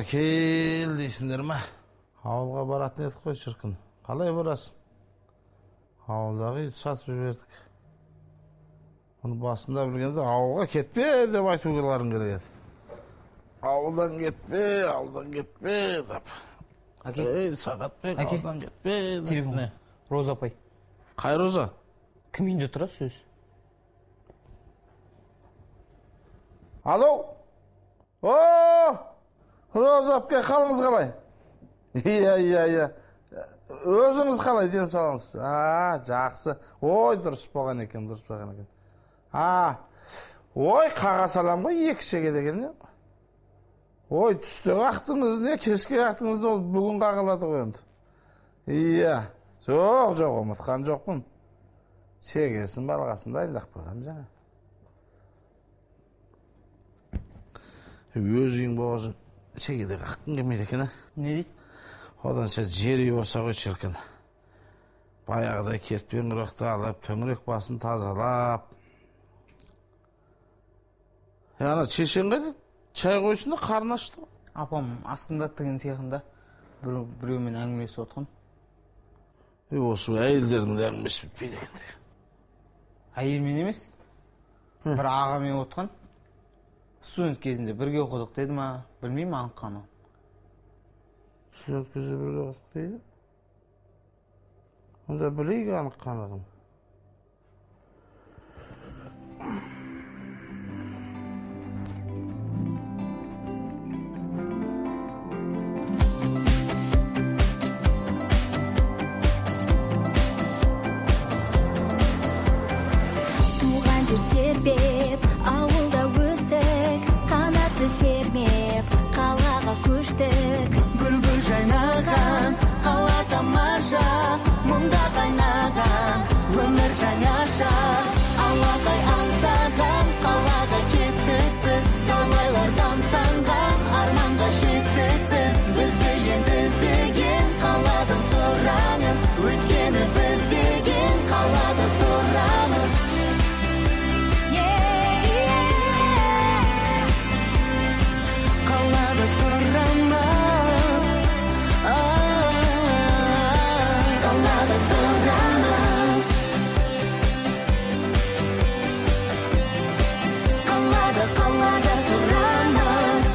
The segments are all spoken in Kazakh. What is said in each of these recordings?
кел дейсіңдер ма? Ауылға баратын едік қой шіркін. Қалай барасың? Ауылдағы үйді сатып жібердік. Оны басында білгенде ауылға кетпе деп айтуларың керек еді. Ауылдан кетпе деп. Ей, Сағатбек, ауылдан кетпе деп. Телефон. Роза апай. Қай Роза? Кім үйінде тұрасыз сөз? Алло? О! Роза апке, қалыңыз қалай? Иә. Өзіңіз қалай денсаулығыңыз? Жақсы. Ой, дұрыс болған екен. Ой, қаға салам ғой, екі шеге деген. Ой, түсте қақтыңыз не, кешке қақтыңыз не, ол бүгін қағылады ғой енді. Иә. Жоқ, ұмытқан жоқпын. Шегесін балғасын дайындап қойғам жаңа. Өз үйің болғасын шегеде қақтың келмейді екен, а? Не дейді? Одан жер үй болса ғой шіркін. Баяғыдай кетпен құрықты алып, төңірек басын тазалап. Ана шешен қайда? Чай қойсын да қарны ашты ғой. Апам астында тігін цехында біреумен әңгімелесіп отқан. Осы әйелдердің де әңгімесі бітпейді екен. Әйелмен емес, бір ағамен отқан. Студент кезінде бірге оқыдық деді ма, білмеймін аныққаны. Студент кезінде бірге оқыдық дейді? Онда білейік аныққанығын. Туған жер тербеп, ауылда өстік, қанатты сермеп, қалаға көштік. Гүл жайнаған, қала тамаша, мұнда қайнаған, өмір жаңаша. Алақай аңсаған, қалаға кеттік біз, талайлар тамсанған, арманға жеттік біз. Бізді енді іздеген, қаладан сұраңыз, өйткені біз деген қалада тұрамыз. Қалада тұрамыз. Қалада тұрамыз. Қалада тұрамыз.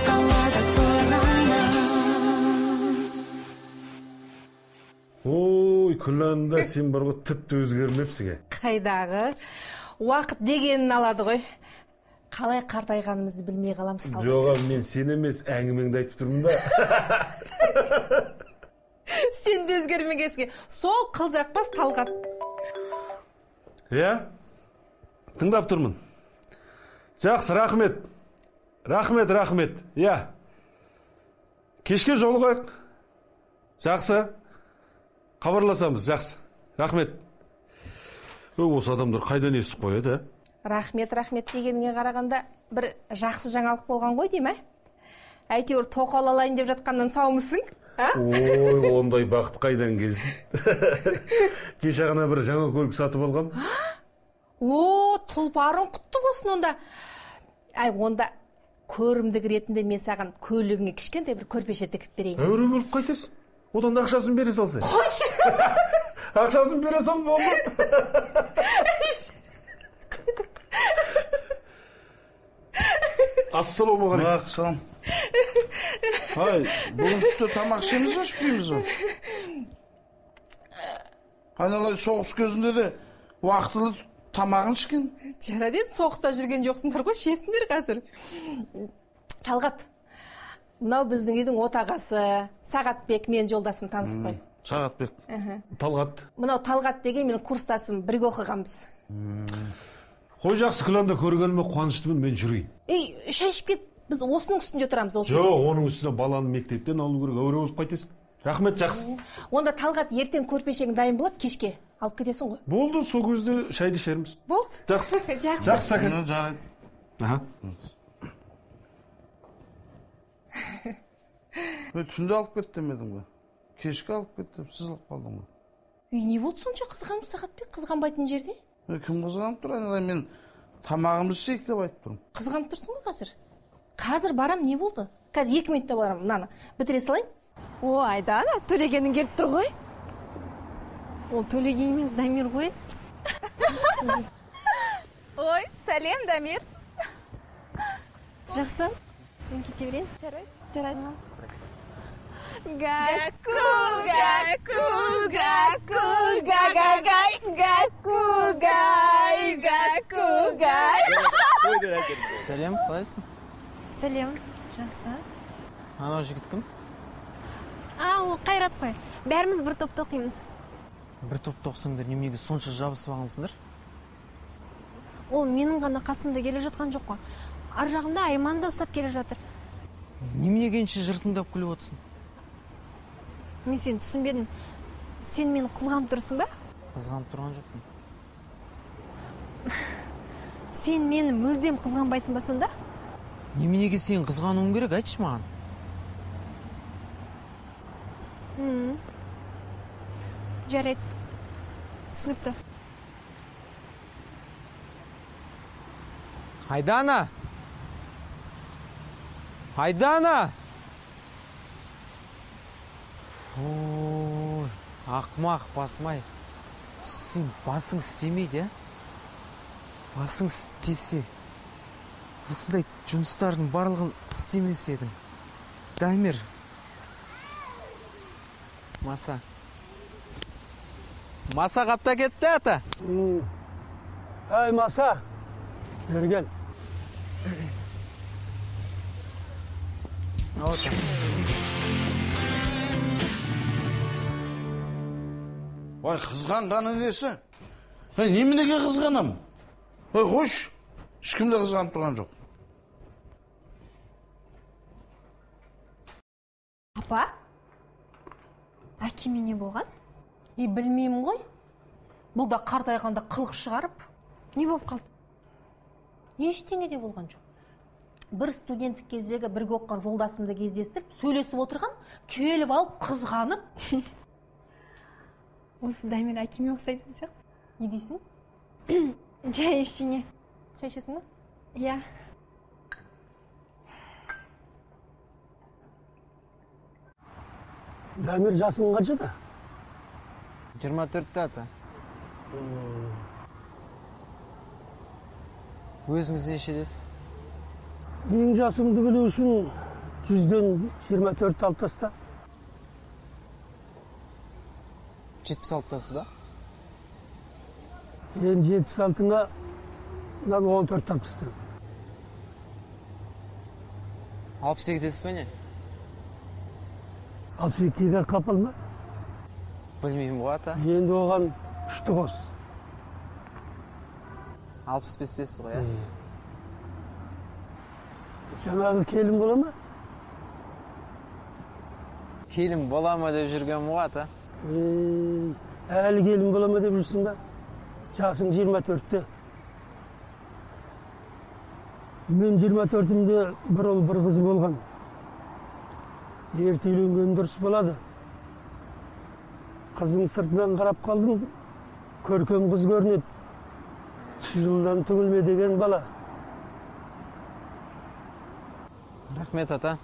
Қалада тұрамыз. Ой, күләнда сен бар ғой тіпті өзгермепсің. Қайдағы? Уақыт дегенін алады ғой. Қалай қартайғанымызды білмей қаламыз. Жоқ, мен сен емес, әңгімеңді айтып тұрмын да. Сен де өзгермегенсің. Сол қылжақпас Талғат. Иә? Тыңдап тұрмын. Жақсы, рахмет. Рахмет. Иә. Кешке жолығайық. Жақсы. Хабарласамыз, жақсы. Рахмет. Осы адамдар қайдан естіп қояды, ә? Рахмет дегеніңе қарағанда бір жақсы жаңалық болған ғой дейм, ә? Әйтеуір тоқал алайын деп жатқаннан саумысың, ә? Ой, ондай бақыт қайдан келсін. Кеше ғана бір жаңа көлік сатып алғам. О, тұлпарың құтты болсын онда. Онда көрімдік ретінде мен саған көлігіңе кішкентай бір көрпеше тігіп берейін. Әуре болып қайтасың. Одан да ақшасын бере салса. Қош! Ақшасын бере сал болды. Ассалаумағалейкум. Салам. Бүгін түсте тамақ ішеміз ба, ішпейміз ба? Айналай соғыс кезінде де уақытылы тамағын ішкен. Жарады енді, соғыста жүрген жоқсыңдар ғой, ішесіңдер қазір. Талғат, мынау біздің үйдің отағасы, Сағатбек, мен жолдасым, танысып қой. Сағатбек. Талғат. Мынау Талғат деген менің курстасым, бірге оқығанбыз. Қой, жақсы, күләнді көргеніме қуаныштымын, мен жүрейін. Шай ішіп кет, біз осының үстінде тұрамыз. Жоқ, оның үстіне баланы мектептен алу керек, әуре болып қайтесің. Рахмет, жақсы. Онда Талғат ертең көрпешең дайын болады, кешке алып кетесің ғой. Болды, сол кезде шайды ішерміз. Болды. Жақсы. Жақсы. Жарайды. Түнде алып кет демедің бе? Кешке алып кет деп сызылып қалдың ба? Не болды сонша қызғанып Сағатбек, қызғанбайтын жерде? Кім қызғанып тұр? Мен тамағымызды ішейік деп айтып тұрмын. Қызғанып тұрсың ба қазір? Қазір барам, не болды? Қазір 2 минутта барам, мынаны бітіре салайын. О, Айдана, төлегенің келіп тұр ғой. Ол төлеген емес, Дамир ғой. Ой, сәлем, Дамир. Жақсы. Мен кете берейін. Жарайды. Гаку, гаку, гаку, гагагай, гаку, гай, гаку, гай. Сәлем, қалайсың? Сәлем. Жақсы. Анау жігіт кім? Ол Қайрат қой. Бәріміз бір топта оқимыз. Бір топта оқысыңдар, неменеге сонша жабысып алғансыңдар? Ол менің ғана қасымда келе жатқан жоқ қой. Ар жағында Айман да ұстап келе жатыр. Неменеге енші жыртыңдап күліп отырсың? Мен сені түсінбедім. Сен мені қызғанып тұрсың ба? Қызғанып тұрған жоқпын. Сен мені мүлдем қызғанбайсың ба сонда? Неменеге сен қызғануың керек, айтшы маған. Жарайды. Түсінікті. Айдана! Айдана! Ой, ақмақ басмай. Сен басың істемейді, ә? Басың істесе, осындай жұмыстардың барлығын істемес едің. Дамир. Маса. Маса қапта кетті, ата. Ай, Маса. Бері кел. Ота. Ой, қызғанғаны несі? Неменеге қызғанам? Қойш, ешкімде қызғанып тұрған жоқ. Апа? Әкеме не болған? Білмеймін ғой. Бұл да қартайғанда қылық шығарып. Не болып қалды? Ештеңе де болған жоқ. Бір студенттік кездегі бірге оқыған жолдасымды кездестіріп, сөйлесіп отырғам, келіп алып қызғанып. Осы Дамир әкеме ұқсайды сияқты. Не дейсің? Жай ештеңе. Шай ішесің ба? Иә. Дамир жасың қаншада? 24-те, ата. Өзіңіз нешедесіз? Ең жасыңды білу үшін 100-ден 24 алып таста. 76-тасыз ба? Енді 76-ңа 14 алып таста. 62-десіз бе не? 62-ге қапылма. Білмеймін ғой, ата. Енді оған 3-ті қос. 65-десіз ғой, ә? Жаңағы келін бола ма? Келін бола ма деп жүрген ғой, ата. Әлі келін бола ма деп жүрсің ба? Жасың 24-те. Мен 24-імде бір ұл бір қыз болған. Ерте үйленген дұрыс болады. Қызың сыртынан қарап қалдым, көркем қыз көрінеді. Жылдан түгілме деген бала. Рахмет, ата.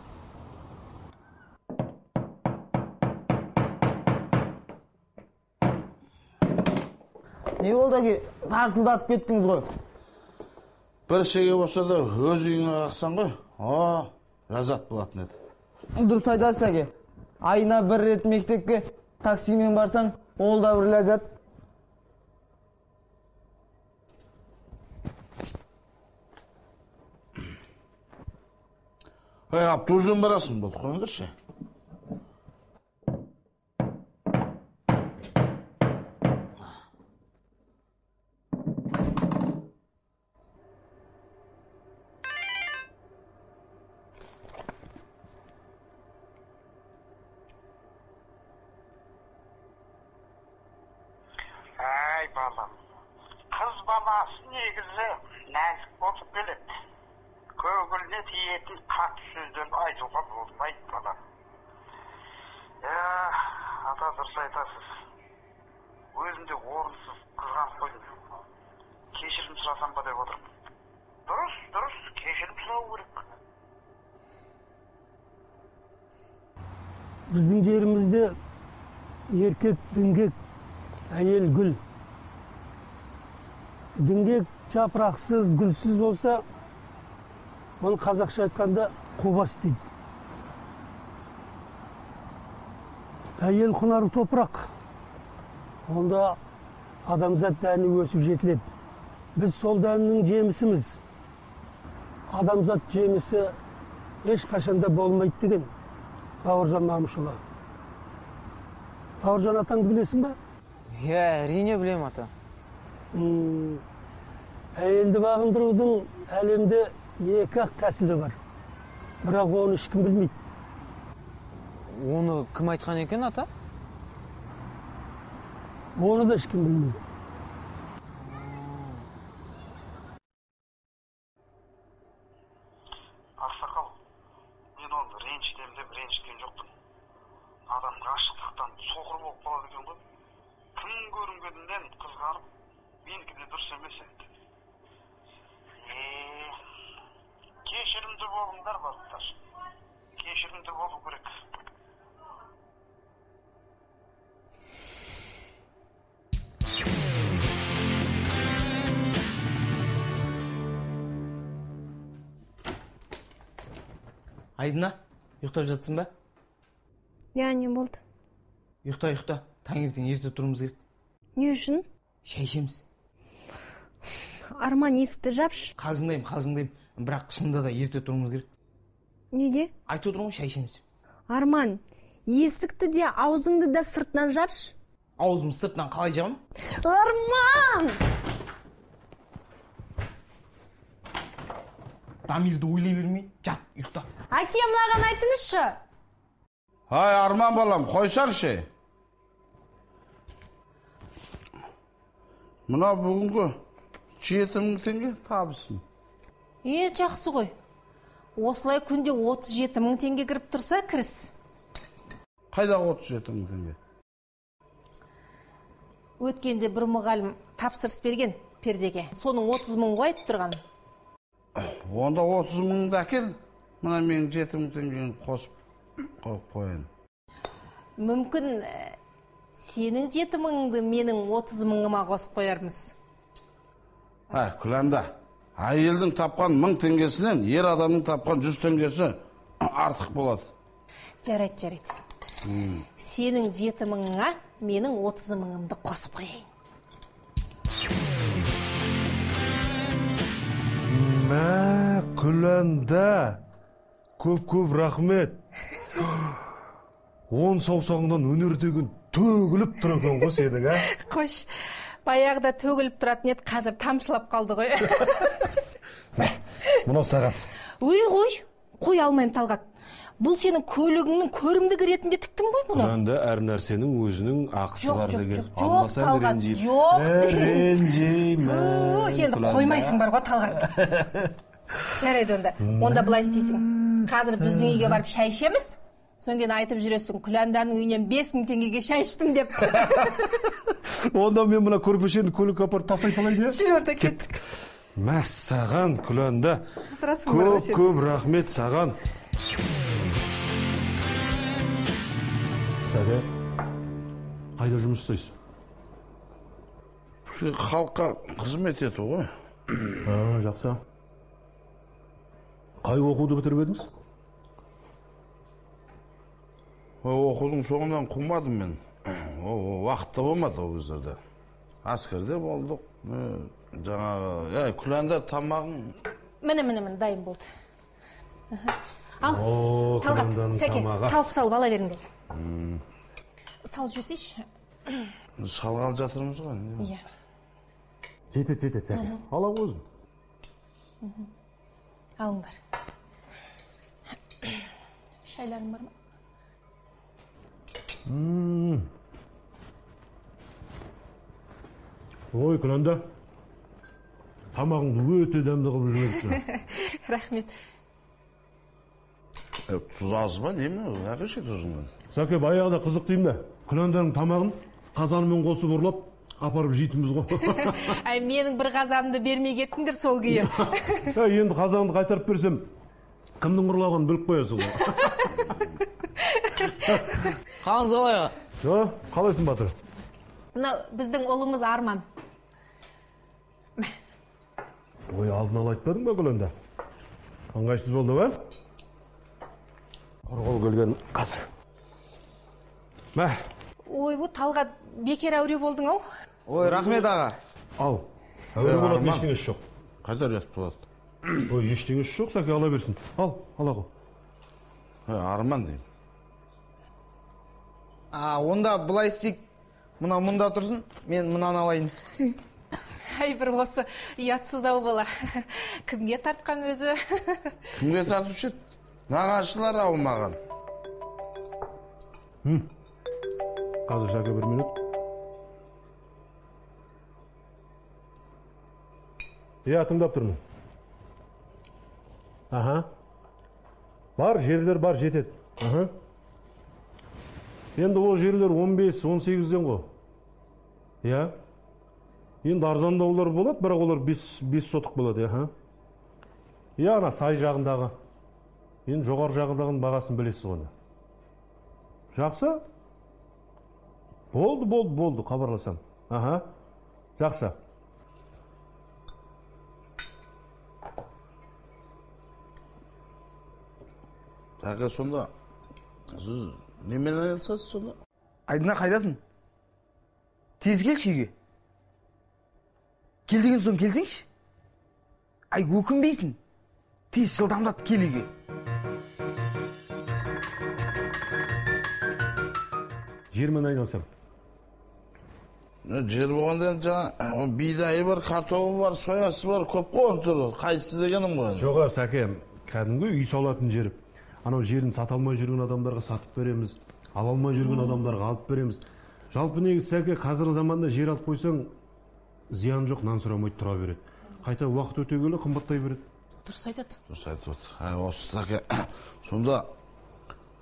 Не болды әке? Тарсылдатып кеттіңіз ғой. Бір шеге болса да өз үйіңе қақсан ғой. Ләззат болатын еді. Дұрыс айтасыз әке. Айына бір рет мектепке таксимен барсаң, ол да бір ләззат. Автобуспен барасың, болды қойыңдаршы. Ай, балам. Қыз баласы негізі нәзік болып келеді. Көңіліне тиетін қатты сөзден айтуға болмайды, балам. Ата дұрыс айтасыз. Өзімде орынсыз қызғанып қойдым. Кешірім сұрасам ба деп отырмын. Біздің жерімізде еркек діңгек, әйел гүл. Діңгек жапырақсыз, гүлсіз болса, оны қазақша айтқанда қобас дейді. Әйел құнары топырақ. Онда адамзат дәні өсіп жетіледі. Біз сол дәннің жемісіміз. Адамзат жемісі ешқашанда болмайды деген Бауыржан Мамышұлы. Бауыржан атаңды білесің ба? Иә, әрине білем ата. Әйелді бағындырудың әлемде екі-ақ тәсілі бар. Бірақ оны ешкім білмейді. Оны кім айтқан екен ата? Оны да ешкім білмейді. Ақсақал, мен оны ренжітем деп ренжіткен жоқпын. Адам ғашықтықтан соқыр болып қалады екен ғой. Кім көрінгенінен қызғанып, менікі де дұрыс емес еді. Кешірімді болыңдар бақыттар. Кешірімді болу керек. Айдына, ұйықтап жатсың ба? Я, не болды? Ұйықта. Таңертең ерте тұруымыз керек. Не үшін? Шай ішеміз. Арман, есікті жапшы. Қалжыңдайым. Бірақ шынында да ерте тұруымыз керек. Неге? Айтып отырмын ғой, шай ішеміз. Арман, есікті де, аузыңды да сыртынан жапшы. Аузым сыртынан қалай жабам? Арман! Дамирді ойлай бермей, жат, ұйықта. Әке, мынаған айтыңызшы. Ай, Арман балам, қойсаңшы. Мына бүгінгі 7.000 теңге табысым. Жақсы ғой. Осылай күнде 37.000 теңге кіріп тұрса, кіріс. Қайда 37.000 теңге? Өткенде бір мұғалім тапсырыс берген пердеге. Соның 30.000 қойып тұрған. Онда 30.000-ды әкел, мына менің 7.000 теңгені қосып қойын. Мүмкін сенің 7.000-ды менің 30.000-ыма қосып қоярмыз. Күләнда, әйелдің тапқан 1000 теңгесінен ер адамның тапқан 100 теңгесі артық болады. Жарайды. Сенің 7.000-ыңа менің 30.000-ымды қосып қойайын. Күләнда, көп рахмет. 10 саусағыңнан өнердеген төгіліп тұрған ғой сенің, а? Қош, баяғыда төгіліп тұратын еді, қазір тамшылап қалды ғой. Мынау саған. Қой алмайым Талғат. Бұл сенің көлігіңнің көрімдігі ретінде тіктім ғой бұны. Күләнда әр нәрсенің өзінің ақысы бар деген. Жоқ, Талғат, жоқ. Ренжеймін. Сен қоймайсың бар ғой, Талғат. Жарайды онда. Онда былай істейсің. Қазір біздің үйге барып шай ішеміз. Соңген айтып жүресің, Күләнданың үйінен 5000 теңгеге шай іштім деп. Онда мен мына көрпешені көлік апарып тастай салайын, иә? Жүр онда кеттік. Мәссаған, Күләнда. Көп рахмет саған. Сәке, қайда жұмыс істейсің? Халыққа қызмет ету ғой. Жақсы. Қай оқуды бітіріп едіңіз? Оқудың соңынан қумадым мен. Уақытта болмады ол кездерде. Әскерде болдық. Жаңағы, Күләнда тамағың... Міне, дайын болды. Ал, Талғат, Сәке, салып ала беріңдер. Салып жүрсейші. Салғалы жатырмыз ғой. Иә. Жетеді, Сәке. Ала өзің. Алыңдар. Шайларың бар ма? Ой, Күләнда. Тамағыңды өте дәмді қылып жүрмексің. Рахмет. Тұз аз ба, деймін? Әкеше тұзыңды. Сәке, баяғыда қызық деймін да. Күләнданың тамағын қазанымен қосып ұрлап, апарып жейтінбіз ғой. Менің бір қазанымды бермей кеттіңдер сол күйі. Енді қазанымды қайтарып берсем, кімнің ұрлағанын біліп қоясың ғой. Қалыңыз қалай аға? Жо, қалайсың Батыр? Мына біздің ұлымыз Арман. Ой, алдын ала айтпадың ба Гүлөнда? Ыңғайсыз болды ба? Қорғол келген қазір. Мә, Ой, бұл Талғат бекер әуре болдың ау. Ой, рахмет аға. ал. Әуре болады Арман. ештеңесі жоқ. Қайда ұят болады? Ой, ештеңесі жоқ, Сәке ала берсін. Ал, ала ғой. Арман деймін. Онда былай істейік. Мына мұнда тұрсын, мен мынаны алайын. Ай, бір осы ұятсыздау бала. Кімге тартқан өзі? Кімге тартушы еді? Нағашылар ау маған. Қазір Сәке бір минут. Тыңдап тұрмын. Аха. Бар, жерлер бар, жетеді. Аха. Енді ол жерлер 15-18-ден ғой. Иә. Енді арзандаулар болады, бірақ олар 5 сотық болады, аха. Иә, ана сай жағындағы. Енді жоғары жағындағының бағасын білесіз ғой. Жақсы? Болды, хабарласам. Аха. Жақсы. Сәке сонда, сіз немен айналысасыз сонда? Айдына қайдасың? Тез келші үйге. Кел деген соң келсеңші. Ай, өкінбейсің. Тез жылдамдап кел үйге. Жермен айналсам. Жер болғанда жаңа бидайы бар, картобы бар, соясы бар, көп қой түрі. Қайсысы дегенім ғой. Жоға, Сәке, кәдімгі үй салатын жер. Анау жерін сата алмай жүрген адамдарға сатып береміз, ала алмай жүрген адамдарға алып береміз. Жалпы негізі Сәке, қазіргі заманда жер алып қойсаң, зиян жоқ, нан сұрамайды тұра береді. Қайта уақыт өте келе қымбаттай береді. Дұрыс айтады. Дұрыс айтып отыр. Осы Сәке, сонда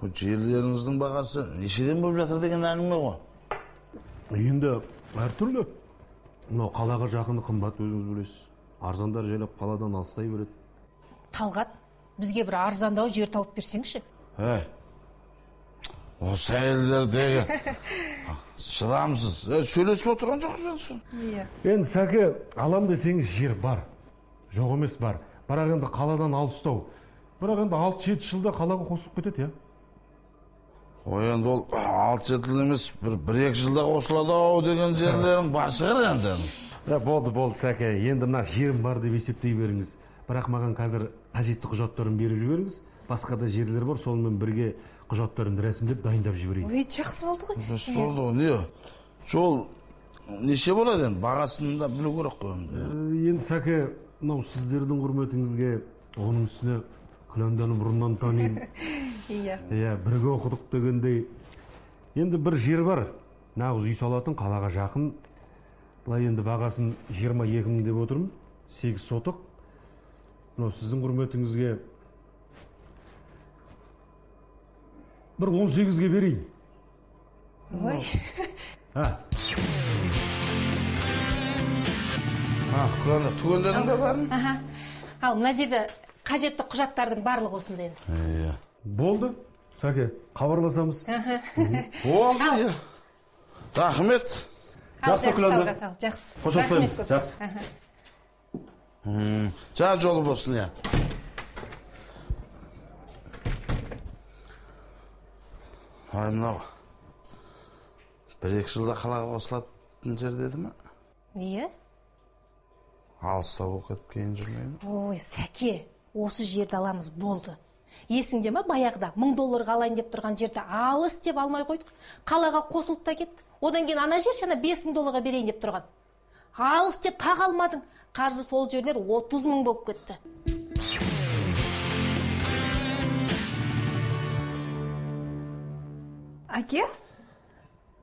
бұл жерлеріңіздің бағасы нешеден болып жатыр деген әңгіме ғой? Енді әртүрлі. Мынау қалаға жақыны қымбат, өзіңіз білесіз. Арзандар жайлап қаладан алыстай береді. Талғат, бізге бір арзандау жер тауып берсеңші. Осы әйелдердегі шыдамсыз. Сөйлесіп отырған жоқсыз. Енді Сәке, алам десеңіз жер бар. Жоқ емес бар. Бірақ енді қаладан алыстау. Бірақ енді 6-7 жылда қалаға қосылып кетеді, иә? Ой, енді ол 6-7 жыл емес, 1-2 жылда қосылады ау деген жерлерің бар шығар енді. Болды, Сәке. Енді мына жерім бар деп есептей беріңіз. Бірақ маған қазір қажетті құжаттарын беріп жіберіңіз. Басқа да жерлер бар, сонымен бірге құжаттарын рәсімдеп дайындап жіберейін. Ой, жақсы болды ғой. Жақсы болды ғой, не? Жол неше болады енді? Бағасын да білу керек қой. Енді Сәке, мынау сіздердің құрметіңізге, оның үстіне Күләнданы бұрыннан танимын. Иә, бірге оқыдық дегендей. Енді бір жер бар, нағыз үй салатын, қалаға жақын. Бұлай енді бағасын 22 мың деп отырмын, 8 сотық. Мынау сіздің құрметіңізге бір 18-ге берейін. ой. Күләнді түгелдердің де барын? Ал, мына жерде қажетті құжаттардың барлығы осында енді. Болды, Сәке, хабарласамыз. Болды, рахмет. Жақсы, Күләнді. Жақсы. Қоштасамыз. Жақсы. Жа жолы болсын, я. Ай, мынау 1-2 жылда қалаға қосылатын жер деді ма? Иә? Алыста болып кетіп кейін жүрмейді. Ой, Сәке, осы жерді аламыз болды. Есіңде ма, баяғыда $1000 алайын деп тұрған жерді алыс деп алмай қойдық. Қалаға қосылып та кетті. Одан кейін ана жер шана $5000 берейін деп тұрған. Алыс деп тағы алмадың. Қаржы сол жерлер 30 мың болып кетті. Әке,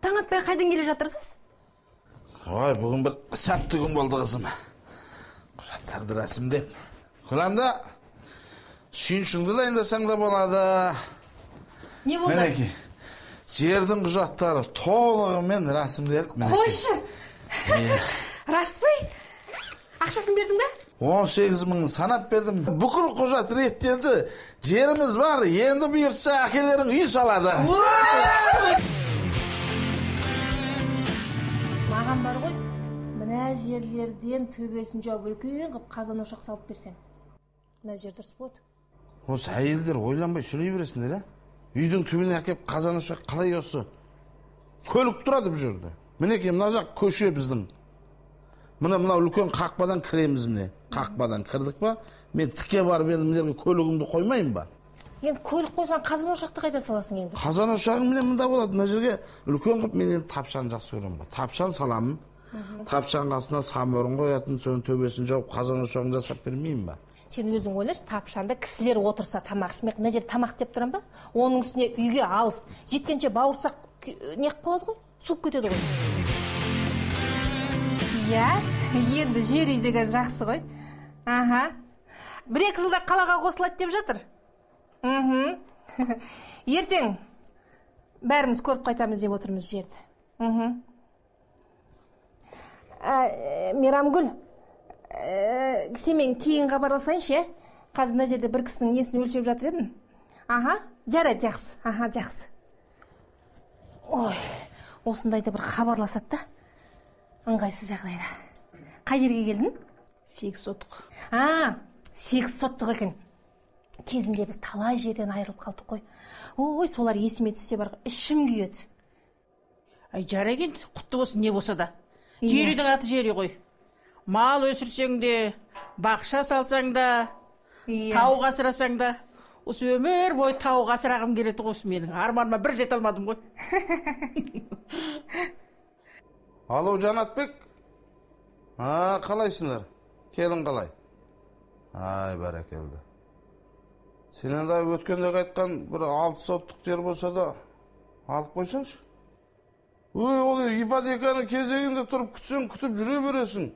таң атпай қайдан келе жатырсыз? Ой, бүгін бір сәтті күн болды қызым. Құжаттарды рәсімдеп. Күләнді, сүйіншіңді дайындасаң да болады. Не болды? Мінеки, жердің құжаттары толығымен рәсімделіп. Қойшы! Рас па? Ақшасын бердің бе? 18 ming sanap berdim. Bukul kujat rеттелdi. Жерimiz var. Endi buyursa akelerin uy saladi. Маған бар ғой, мына жерлерден төбесін жауып үлкен қып қазан ошақ салып берсең. Мына жер дұрыс болады. Осы әйелдер ойланбай сөйлей бересіңдер, үйдің түбіне әкеп қазан ошақ қалай осы? Көлік тұрады бұл жерде. Мінекей мына жақ көше біздің. Мына үлкен қақпадан кіреміз міне. Қақпадан кірдік па? Мен тіке барып енді мынерге көлігімді қоймайын ба? Енді көлік қойсаң қазан ошақты қайда саласың енді? Қазан ошағым міне мында болады. Мына жерге үлкен қып мен енді тапшаны жақсы көремін ба? Тапшан саламын. Тапшан қасына саморын қоятын, соның төбесін жауып қазан ошағын жасап бермеймін ба? Сен өзің ойлашы, тапшанда кісілер отырса тамақ ішмек, мына жер тамақ деп тұрам ба? Оның үстіне үйге алыс. Жеткенше бауырсақ не қылады ғой? Суып кетеді ғой. Иә, енді жер үй деген жақсы ғой. Аха. 1-2 жылда қалаға қосылады деп жатыр. Ертең бәріміз көріп қайтамыз деп отырмыз жерді. Мейрамгүл, сен кейін хабарласайыншы, қазір мына жерде бір кісінің несін өлшеп жатыр едім. Аха, жарайды, жақсы. Аха, жақсы. Ой, осындайда бір хабарласады да. Ыңғайсыз жағдайда. Қай жерге келдің? 8 соттық. 8 соттық екен. Кезінде біз талай жерден айырылып қалдық қой. Ой, солар есіме түссе бар, ішім күйеді. Жарайды, құтты болсын не болса да. Жер үйдің аты жер үй ғой. Мал өсірсең де, бақша салсаң да, тауық асырасаң да, осы өмір бойы тауық асырағым келеді ғой, менің арманыма бір жете алмадым ғой. Алло, Жанатбек. Қалайсыңдар? Келін қалай? Ай, бәрекелді. Сенен де өткенде қайтқан бір 6 соттық жер болса да алып қойсаңшы. Ой, ол ипотеканың кезегінде тұрып күтсең, күтіп жүре бересің.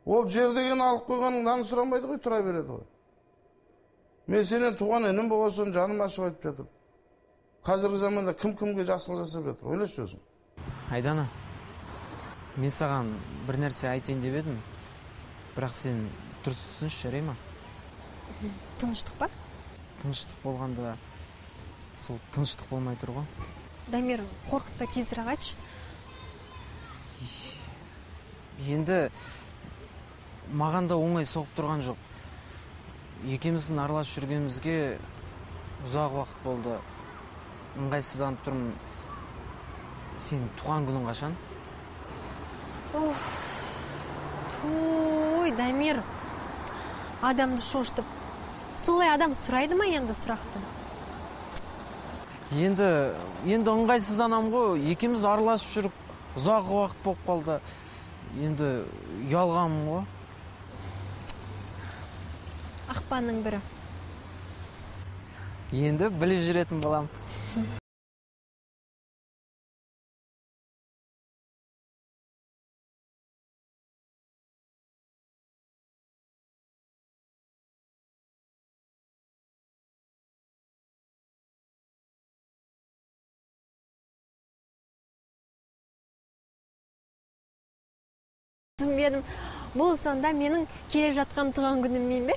Ол жер деген алып қойғаныңдан сұрамайды ғой, тұра береді ғой. Мен сенен туған енем болғасын жаным ашып айтып жатыр. Қазіргі заманда кім-кімге жақсылық жасап жатыр, ойлашы өзің. Айдана, мен саған бір нәрсе айтайын деп едім, бірақ сен дұрыс түсінші, жарай ма? Тыныштық па? Тыныштық болғанда сол тыныштық болмай тұр ғой. Дамир, қорқытпа, тезірек айтшы. Енді маған да оңай соғып тұрған жоқ. Екеміздің араласып жүргенімізге ұзақ уақыт болды. Ыңғайсызданып тұрмын. Сен туған күнің қашан? Туй, Дамир. Адамды шошытып. Солай адам сұрайды ма енді сұрақты? Енді ыңғайсызданам ғой. Екеміз араласып жүріп, ұзақ уақыт болып қалды. Енді ұялғамын ғой. Ақпанның бірі. Енді біліп жүретін болам. Түсінбедім, бұл сонда менің келе жатқан туған күніммен бе?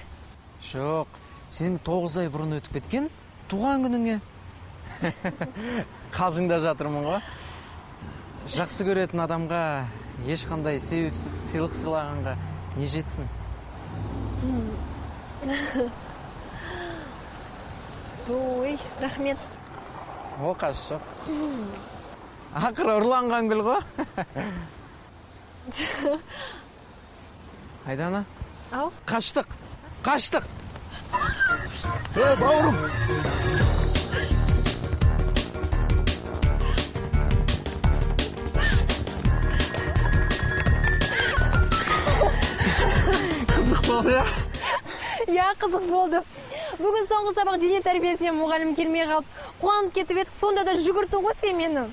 Жоқ, сенің 9 ай бұрын өтіп кеткен туған күніңе. Қалжыңда жатырмын ғой. Жақсы көретін адамға ешқандай себепсіз сыйлық сыйлағанға не жетсін? Ой, рахмет. Оқасы жоқ. Ақыры ұрланған гүл ғой. Айдана. Ау? Қаштық. Бауырым. Қызық болды, я? Я, қызық болды. Бүгін соңғы сабақ дене тәрбиесіне мұғалім келмей қалып, қуанып кетіп едік, сонда да жүгіртті ғой сен мені.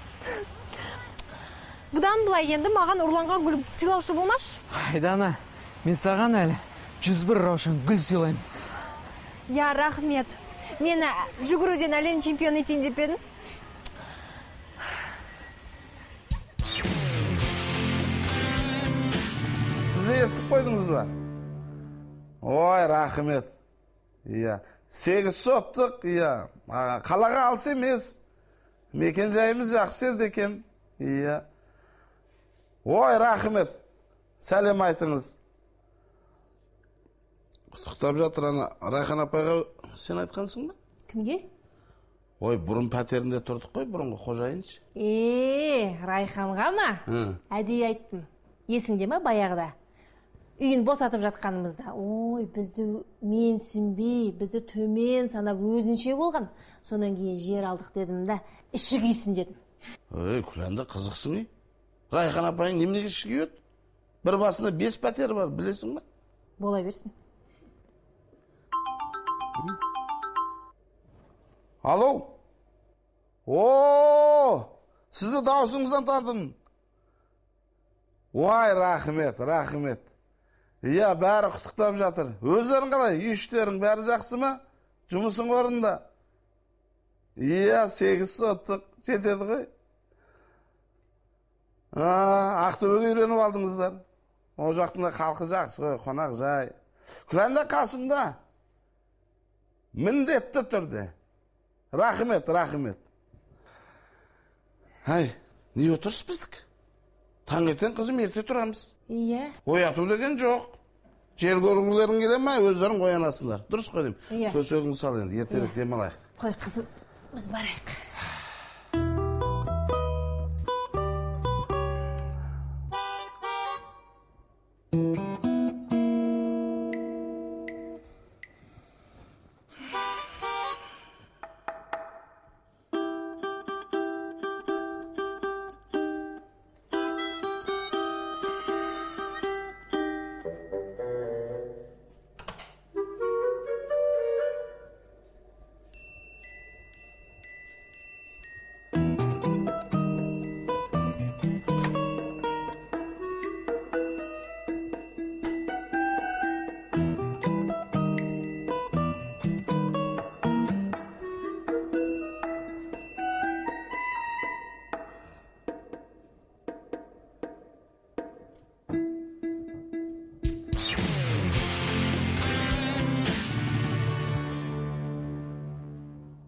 Бұдан былай енді маған ұрланған гүл сыйлаушы болмаш? Айдана, мен саған әлі 101 раушан гүл сыйлайым. Я, рахмет. Мені жүгіруден әлем чемпион етейін деп едің? Сізде естіп қойдыңыз ба? Ой, рахмет. Иә. 8 соттық, иә. Қалаға алыс емес. Мекен жайымыз жақсы еді екен. Иә. Ой, рахмет. Сәлем айтыңыз. Құттықтап жатыр ана Райхан апайға сен айтқансың ба? Кімге? Ой, бұрын пәтерінде тұрдық қой, бұрынғы қожайыншы. Райханға ма? Әдейі айттым. Есіңде ма баяғыда? Үйін босатып жатқанымызда. Ой, бізді менсінбей, бізді төмен санап өзінше болған. Сонан кейін жер алдық дедім да, іші күйсін дедім. Ой, күләнді қызықсың ей. Райхан апайың немнеге іші күйеді? Бір басында 5 пәтер бар, білесің ба? Бола берсін. Алло? О, сізді даусыңыздан таныдым. Ой, рахмет, рахмет. Иә, бәрі құттықтап жатыр. Өздерің қалай, үй-іштерің бәрі жақсы ма? Жұмысың орында? Иә, 8 соттық жетеді ғой. Ақтөбеге үйреніп алдыңыздар. О жақтың да халқы жақсы ғой, қонақ жай. Күләнде Қасымда міндетті түрде. Рахмет, рахмет. Ай, не отырсыз біздік? Таңертең қызым ерте тұрамыз. Иә. Ояту деген жоқ. Жер көргілерің келе ме, өздерің оянасыңдар. Дұрыс қой деймін. Иә. Төсегіңді сал енді, ертерек демалайық. Қой қызым, біз барайық.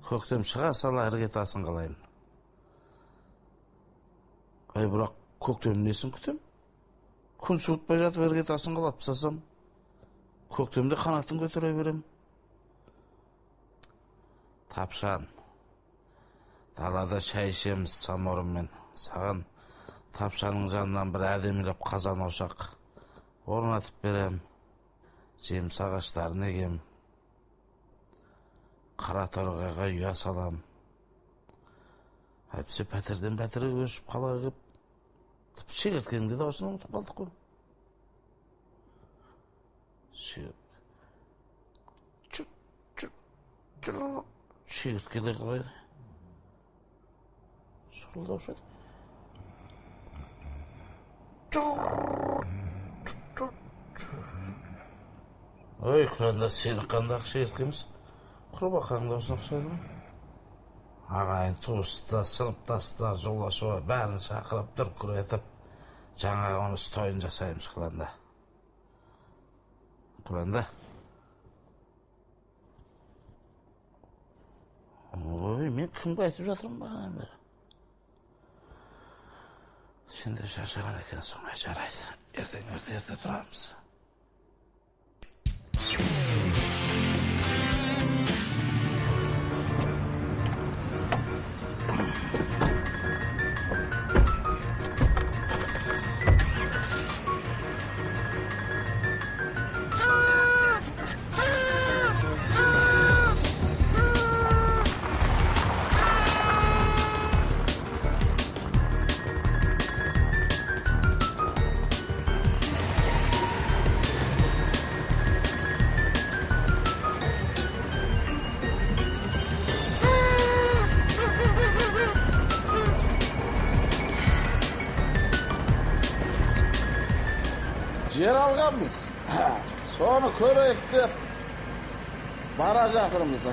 Көктем шыға сала іргетасын қалайын. Ай, бірақ көктем несін күтем? Күн суытпай жатып іргетасын қалап тастасам, көктемде қанатын көтере берем. Тапшан, далада шай ішеміз саморынмен. Саған тапшаның жанынан бір әдемілеп қазан ошақ орнатып берем. Жеміс ағаштарын егем. Қара торғайға ұя салам. Әйтпесе пәтерден пәтерге көшіп қалаға кеп, тіпті шегірткеңді де осыны ұмытып қалдық қой. Шегіртке де қалай. Шырылдап шайды. Ой, күләнда сені қандағы шегірткеміз? Құрбақаңда осыны ұқсайды ма? Ағайын туысты, сыныптастар, жолдашуға бәрін шақырып, дүркір етіп, жаңағы оны тойын жасаймыз Күләнда. Күләнда. Ой, мен кімге айтып жатырмын бағанан бері? Сен де шаршаған екенсің, жарайды. Ертең ерте тұрамыз. Жер алғанбыз, соны көрейік деп бара жатырмыз.